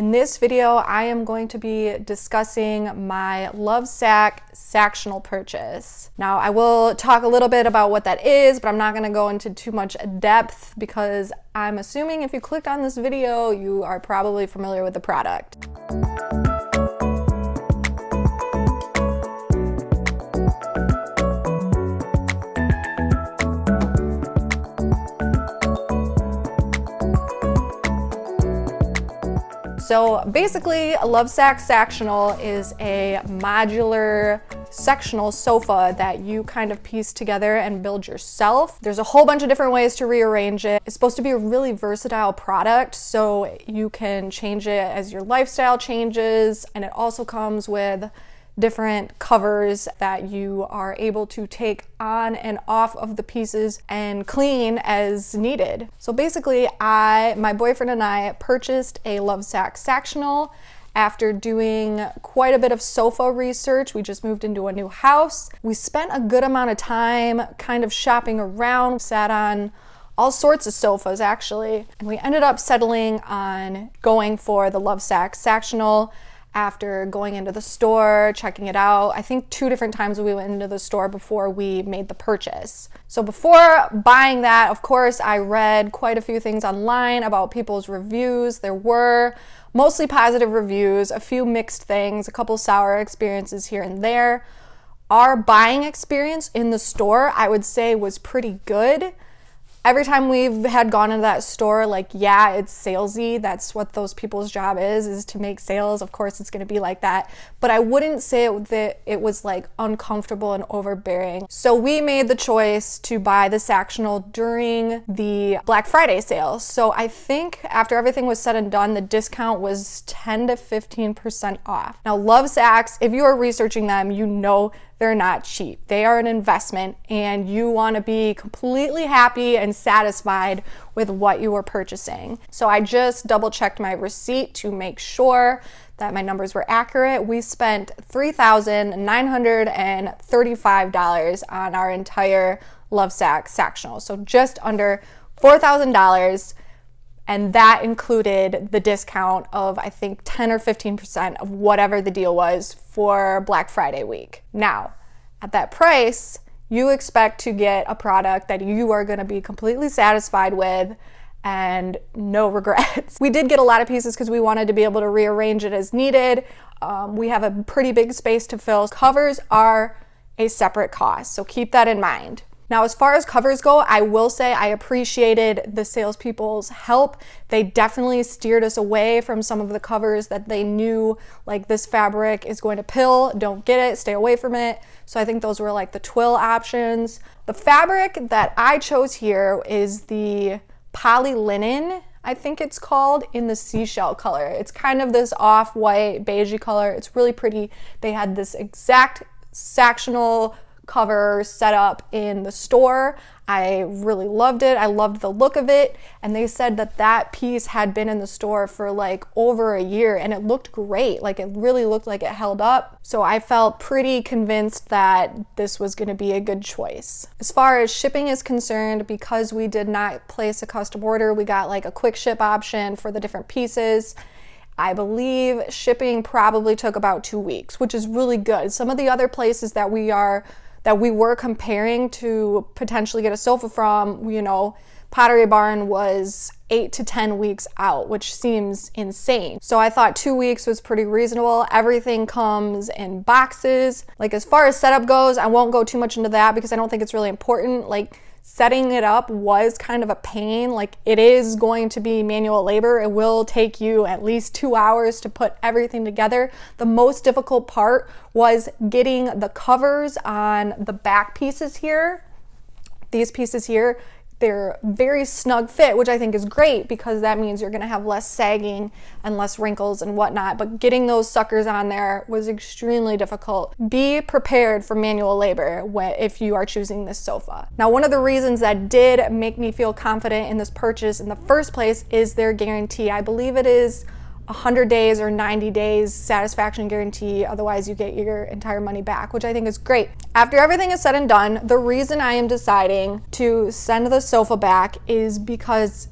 In this video, I am going to be discussing my Lovesac Sactional purchase. Now, I will talk a little bit about what that is, but I'm not going to go into too much depth because I'm assuming if you clicked on this video, you are probably familiar with the product. So basically, a Lovesac Sactional is a modular sectional sofa that you kind of piece together and build yourself. There's a whole bunch of different ways to rearrange it. It's supposed to be a really versatile product, so you can change it as your lifestyle changes, and it also comes with different covers that you are able to take on and off of the pieces and clean as needed. So basically, my boyfriend and I purchased a Lovesac Sactional after doing quite a bit of sofa research. We just moved into a new house. We spent a good amount of time kind of shopping around, sat on all sorts of sofas actually, and we ended up settling on going for the Lovesac Sactional after going into the store, checking it out. I think 2 different times we went into the store before we made the purchase. So before buying that, of course, I read quite a few things online about people's reviews. There were mostly positive reviews, a few mixed things, a couple sour experiences here and there. Our buying experience in the store, I would say, was pretty good. Every time we've had gone into that store, yeah, it's salesy. That's what those people's job is to make sales. Of course, it's going to be like that. But I wouldn't say that it was uncomfortable and overbearing. So we made the choice to buy the Sactional during the Black Friday sale. So I think after everything was said and done, the discount was 10 to 15% off. Now, Lovesacs, if you are researching them, you know they're not cheap. They are an investment, and you want to be completely happy and satisfied with what you are purchasing. So I just double checked my receipt to make sure that my numbers were accurate. We spent $3,935 on our entire Lovesac Sactional. So just under $4,000. And that included the discount of, I think, 10 or 15% of whatever the deal was for Black Friday week. Now, at that price, you expect to get a product that you are going to be completely satisfied with and no regrets. We did get a lot of pieces because we wanted to be able to rearrange it as needed. We have a pretty big space to fill. Covers are a separate cost, so keep that in mind. Now, as far as covers go, I will say I appreciated the salespeople's help. They definitely steered us away from some of the covers that they knew, this fabric is going to pill, don't get it, stay away from it. So I think those were the twill options. The fabric that I chose here is the poly linen, I think it's called, in the seashell color. It's kind of this off-white beigey color. It's really pretty. They had this exact Sactional cover set up in the store. I really loved it. I loved the look of it, and they said that piece had been in the store for over a year, and it looked great. It really looked like it held up. So I felt pretty convinced that this was going to be a good choice. As far as shipping is concerned, because we did not place a custom order, we got a quick ship option for the different pieces. I believe shipping probably took about 2 weeks, which is really good. Some of the other places that we were comparing to potentially get a sofa from, Pottery Barn was 8 to 10 weeks out, which seems insane. So I thought 2 weeks was pretty reasonable. Everything comes in boxes. As far as setup goes, I won't go too much into that because I don't think it's really important. Setting it up was kind of a pain. It is going to be manual labor. It will take you at least 2 hours to put everything together. The most difficult part was getting the covers on the back pieces here. These pieces here, they're very snug fit, which I think is great because that means you're going to have less sagging and less wrinkles and whatnot. But getting those suckers on there was extremely difficult. Be prepared for manual labor if you are choosing this sofa. Now, one of the reasons that did make me feel confident in this purchase in the first place is their guarantee. I believe it is 100 days or 90 days satisfaction guarantee. Otherwise, you get your entire money back, which I think is great. After everything is said and done, the reason I am deciding to send the sofa back is because,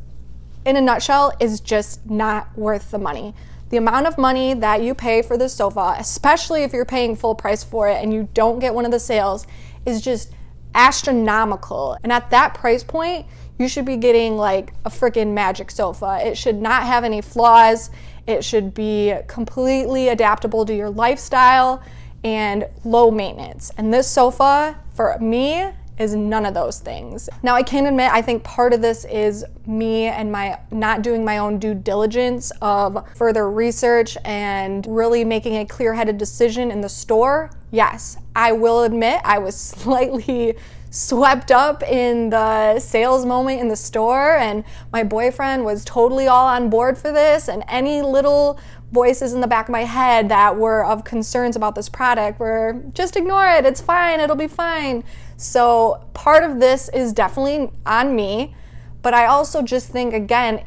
in a nutshell, it's just not worth the money. The amount of money that you pay for this sofa, especially if you're paying full price for it and you don't get one of the sales, is just astronomical. And at that price point, you should be getting like a freaking magic sofa. It should not have any flaws. It should be completely adaptable to your lifestyle and low maintenance. And this sofa, for me, is none of those things. Now, I can admit, I think part of this is me and my not doing my own due diligence of further research and really making a clear-headed decision in the store. Yes, I will admit I was slightly swept up in the sales moment in the store, and my boyfriend was totally all on board for this, and any little voices in the back of my head that were of concerns about this product were, just ignore it, it's fine, it'll be fine. So part of this is definitely on me, but I also just think, again,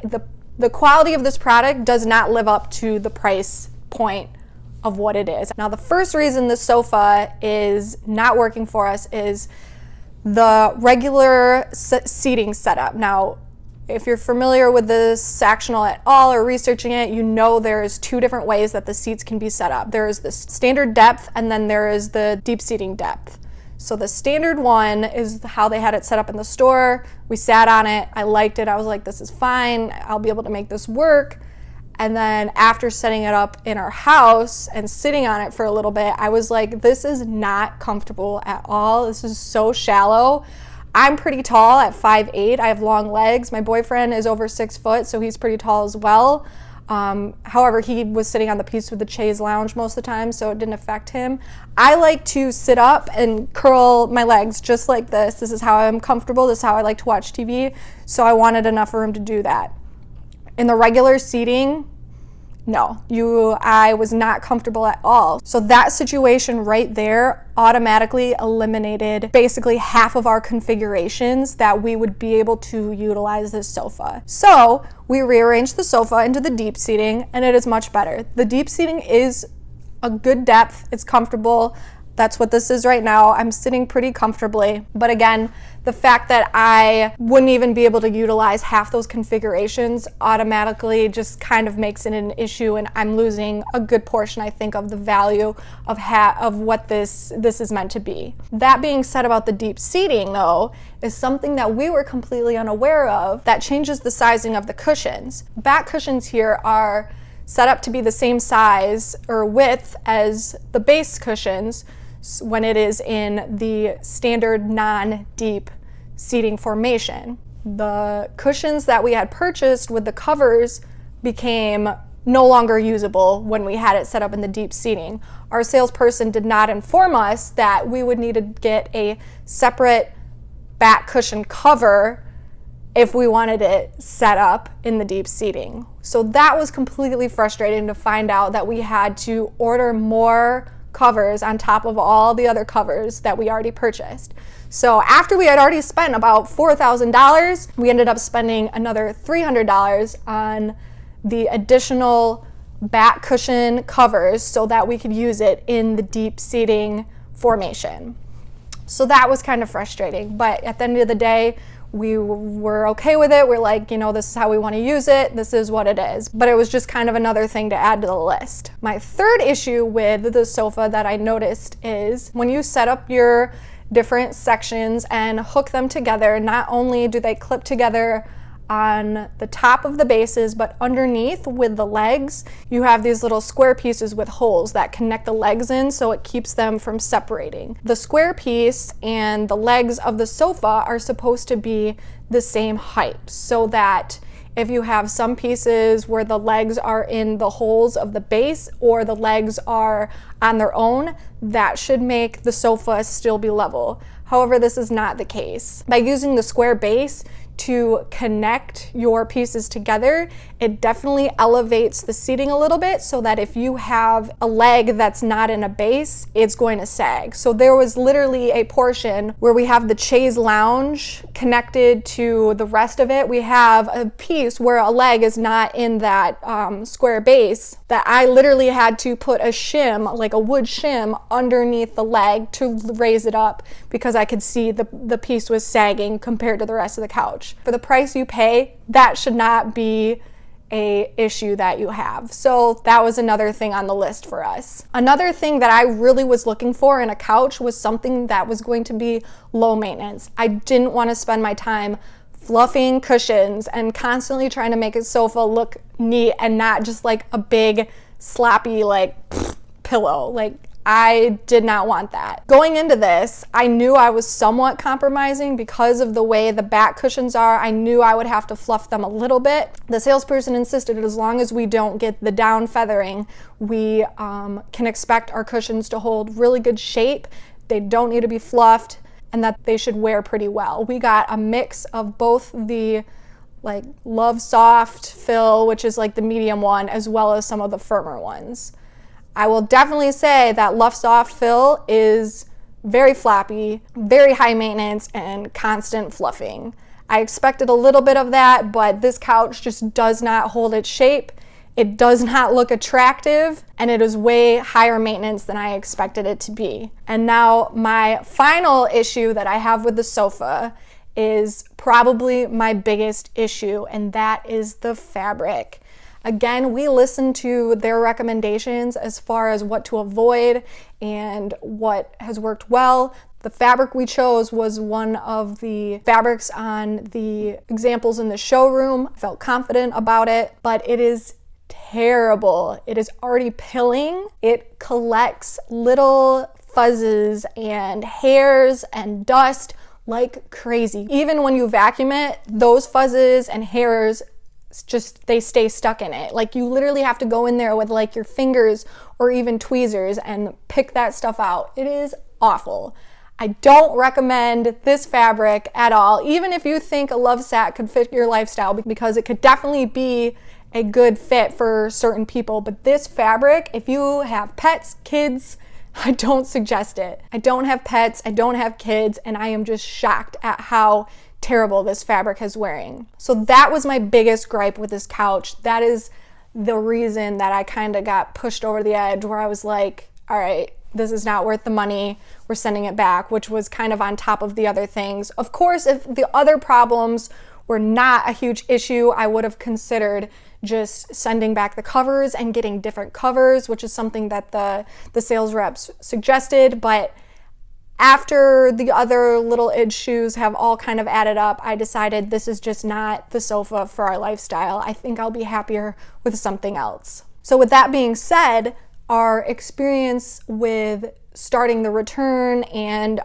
the quality of this product does not live up to the price point of what it is. Now, the first reason this sofa is not working for us is the regular seating setup. Now, if you're familiar with the Sactional at all or researching it, you know there's two different ways that the seats can be set up. There is the standard depth, and then there is the deep seating depth. So the standard one is how they had it set up in the store. We sat on it. I liked it. I was like, this is fine. I'll be able to make this work. And then after setting it up in our house and sitting on it for a little bit, I was like, this is not comfortable at all. This is so shallow. I'm pretty tall at 5'8". I have long legs. My boyfriend is over 6 foot, so he's pretty tall as well. However, he was sitting on the piece with the chaise lounge most of the time, so it didn't affect him. I like to sit up and curl my legs just like this. This is how I'm comfortable. This is how I like to watch TV. So I wanted enough room to do that. In the regular seating, no, I was not comfortable at all. So that situation right there automatically eliminated basically half of our configurations that we would be able to utilize this sofa. So we rearranged the sofa into the deep seating, and it is much better. The deep seating is a good depth. It's comfortable. That's what this is right now. I'm sitting pretty comfortably. But again, the fact that I wouldn't even be able to utilize half those configurations automatically just kind of makes it an issue, and I'm losing a good portion, I think, of the value of what this is meant to be. That being said about the deep seating, though, is something that we were completely unaware of that changes the sizing of the cushions. Back cushions here are set up to be the same size or width as the base cushions when it is in the standard non-deep seating formation. The cushions that we had purchased with the covers became no longer usable when we had it set up in the deep seating. Our salesperson did not inform us that we would need to get a separate back cushion cover if we wanted it set up in the deep seating. So that was completely frustrating to find out that we had to order more covers on top of all the other covers that we already purchased. So after we had already spent about $4,000, we ended up spending another $300 on the additional back cushion covers so that we could use it in the deep seating formation. So that was kind of frustrating, but at the end of the day, we were okay with it. We're like, this is how we want to use it. This is what it is. But it was just kind of another thing to add to the list. My third issue with the sofa that I noticed is when you set up your different sections and hook them together, not only do they clip together on the top of the bases, but underneath with the legs, you have these little square pieces with holes that connect the legs in, so it keeps them from separating. The square piece and the legs of the sofa are supposed to be the same height, so that if you have some pieces where the legs are in the holes of the base or the legs are on their own, that should make the sofa still be level. However, this is not the case. By using the square base to connect your pieces together, it definitely elevates the seating a little bit so that if you have a leg that's not in a base, it's going to sag. So there was literally a portion where we have the chaise lounge connected to the rest of it. We have a piece where a leg is not in that square base that I literally had to put a shim, like a wood shim, underneath the leg to raise it up because I could see the piece was sagging compared to the rest of the couch. For the price you pay, that should not be a issue that you have. So that was another thing on the list for us. Another thing that I really was looking for in a couch was something that was going to be low maintenance. I didn't want to spend my time fluffing cushions and constantly trying to make a sofa look neat and not just like a big sloppy like pillow. Like, I did not want that. Going into this, I knew I was somewhat compromising because of the way the back cushions are. I knew I would have to fluff them a little bit. The salesperson insisted as long as we don't get the down feathering, we can expect our cushions to hold really good shape. They don't need to be fluffed, and that they should wear pretty well. We got a mix of both the like Love Soft fill, which is like the medium one, as well as some of the firmer ones. I will definitely say that Love Soft fill is very flappy, very high maintenance, and constant fluffing. I expected a little bit of that, but this couch just does not hold its shape. It does not look attractive, and it is way higher maintenance than I expected it to be. And now my final issue that I have with the sofa is probably my biggest issue, and that is the fabric. Again, we listened to their recommendations as far as what to avoid and what has worked well. The fabric we chose was one of the fabrics on the examples in the showroom. I felt confident about it, but it is terrible. It is already pilling. It collects little fuzzes and hairs and dust like crazy. Even when you vacuum it, those fuzzes and hairs just, they stay stuck in it. Like, you literally have to go in there with like your fingers or even tweezers and pick that stuff out. It is awful. I don't recommend this fabric at all, even if you think a Lovesac could fit your lifestyle, because it could definitely be a good fit for certain people. But this fabric, if you have pets, kids, I don't suggest it. I don't have pets, I don't have kids, and I am just shocked at how terrible this fabric is wearing. So that was my biggest gripe with this couch. That is the reason that I kind of got pushed over the edge, where I was like, all right, this is not worth the money, we're sending it back, which was kind of on top of the other things. Of course, if the other problems were not a huge issue, I would have considered just sending back the covers and getting different covers, which is something that the sales reps suggested. But after the other little issues have all kind of added up, I decided this is just not the sofa for our lifestyle. I think I'll be happier with something else. So with that being said, our experience with starting the return and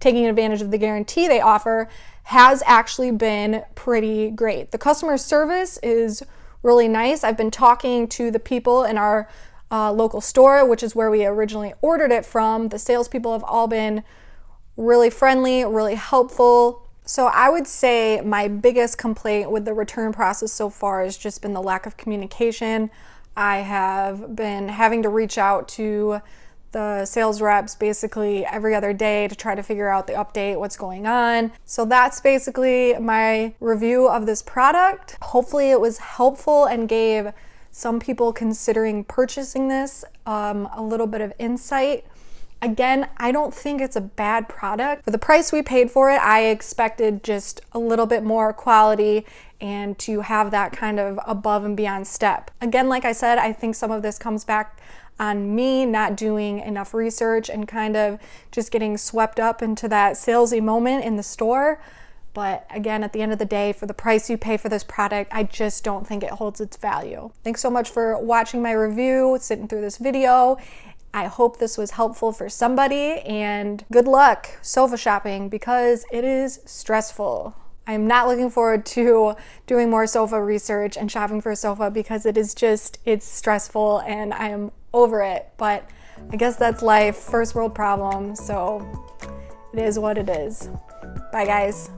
taking advantage of the guarantee they offer has actually been pretty great. The customer service is really nice. I've been talking to the people in our local store, which is where we originally ordered it from. The salespeople have all been really friendly, really helpful. So I would say my biggest complaint with the return process so far has just been the lack of communication. I have been having to reach out to the sales reps basically every other day to try to figure out the update, what's going on. So that's basically my review of this product. Hopefully it was helpful and gave some people considering purchasing this a little bit of insight. Again, I don't think it's a bad product. For the price we paid for it, I expected just a little bit more quality and to have that kind of above and beyond step. Again, like I said, I think some of this comes back on me not doing enough research and kind of just getting swept up into that salesy moment in the store. But again, at the end of the day, for the price you pay for this product, I just don't think it holds its value. Thanks so much for watching my review, sitting through this video. I hope this was helpful for somebody, and good luck sofa shopping because it is stressful. I'm not looking forward to doing more sofa research and shopping for a sofa because it's stressful and I am over it. But I guess that's life, first world problem, so it is what it is. Bye guys.